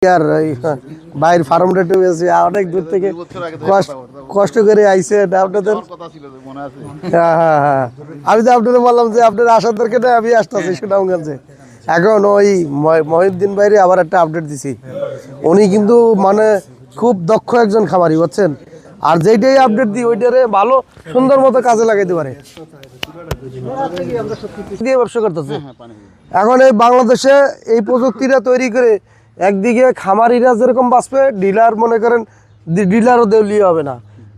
আর বাইরের ফার্মটা অনেক দূর থেকে কষ্ট করে আইসে আপনাদের। হ্যাঁ, আমি তো আপনাদের বললাম যে আপনার আসার দরকার নেই, আমি আসতেছি সুনামগঞ্জে। এখন ওই মহিউদ্দিন ভাইরে আবার একটা আপডেট দিছি। উনি কিন্তু মানে খুব দক্ষ একজন খামারি, বুঝছেন। আর যেইটাই আপডেট দিই ওইটারে ভালো সুন্দর মতো কাজে লাগাইতে পারে, দিয়ে ব্যবসা করতেছে। এখন এই বাংলাদেশে এই প্রযুক্তিটা তৈরি করে একদিকে খামারিরা যেরকম বাঁচবে, ডিলার মনে করেন ডিলারও দেউলিয়া হবে না।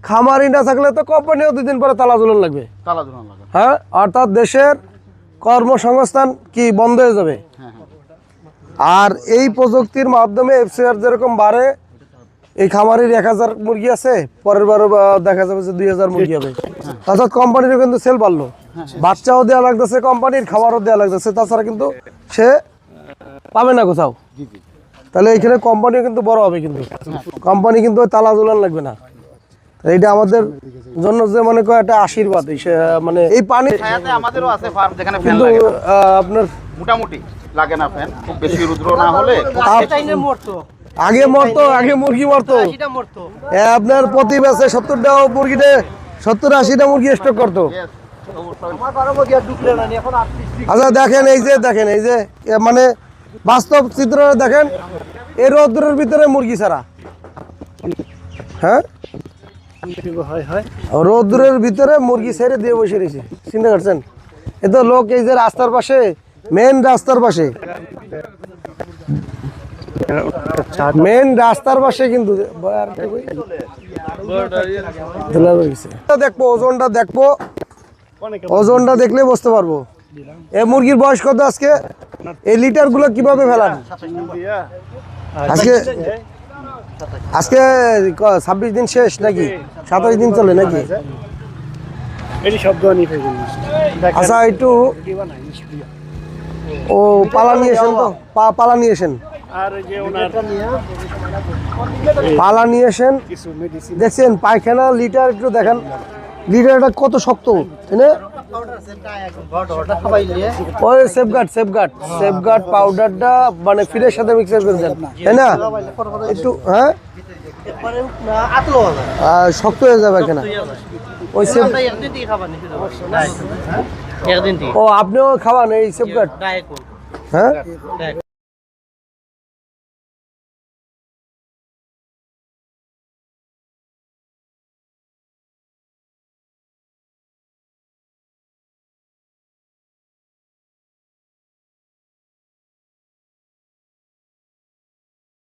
খামারি না থাকলে তো কোম্পানিও 2 দিন পরে তালা ঝুলান লাগবে। হ্যাঁ, অর্থাৎ দেশের কর্মসংস্থান কি বন্ধ হয়ে যাবে। আর এই প্রযুক্তির মাধ্যমে এফসিআর যেরকম বাড়ে, এই খামারির 1000 মুরগি আছে, পরের বারও দেখা যাবে যে 2000 মুরগি হবে। অর্থাৎ কোম্পানিরও কিন্তু সেল বাড়লো, বাচ্চাও দেওয়া লাগতেছে, কোম্পানির খাবারও দেওয়া লাগতেছে, তাছাড়া কিন্তু সে পাবে না কোথাও। তাহলে এখানে কোম্পানিও কিন্তু বড় হবে, কিন্তু কোম্পানি কিন্তু তালা ঝুলান লাগবে না। এইটা আমাদের জন্য যে মনে করে একটা আশীর্বাদ। মানে এই পানি আমাদেরও আছে ফার্ম যেখানে ফ্যান কিন্তু লাগে আপনার মোটামুটি লাগে না, ফ্যান খুব বেশি রুদ্র না হলে। আগে মুরগি মরতো, আপনার প্রতি ব্যাচে 70টা মুরগিতে 70-80টা মুরগি স্টক করতো। আচ্ছা দেখেন এই যে মানে বাস্তব চিত্র দেখেন, এই রৌদ্রের ভিতরে মুরগি ছাড়া। হ্যাঁ, রৌদ্রের ভিতরে মুরগি ছেড়ে দিয়ে বসে রয়েছে, চিন্তা করছেন। এ তো লোক এই যে রাস্তার পাশে, মেন রাস্তার পাশে কিন্তু দেখবো ওজনটা দেখলে বুঝতে পারবো এই মুরগির বয়স কত। আজকে এই লিটার গুলো কিভাবে ফেলান? আজকে 26 দিন শেষ নাকি 27 দিন চলে নাকি? আচ্ছা, একটু ও পালা নিয়েছেন তো, পালা নিয়েছেন দেখছেন। পায়খানা লিটার একটু দেখেন, লিটারটা কত শক্ত, তাই না? ওই সেফগার্ড পাউডারটা মানে ফিরের সাথে মিক্সার করেছেন, তাই না? একটু হ্যাঁ শক্ত হয়ে যাবে কেন ওই সেফ। ও আপনিও খাওয়ান এই সেফগার্ড? হ্যাঁ।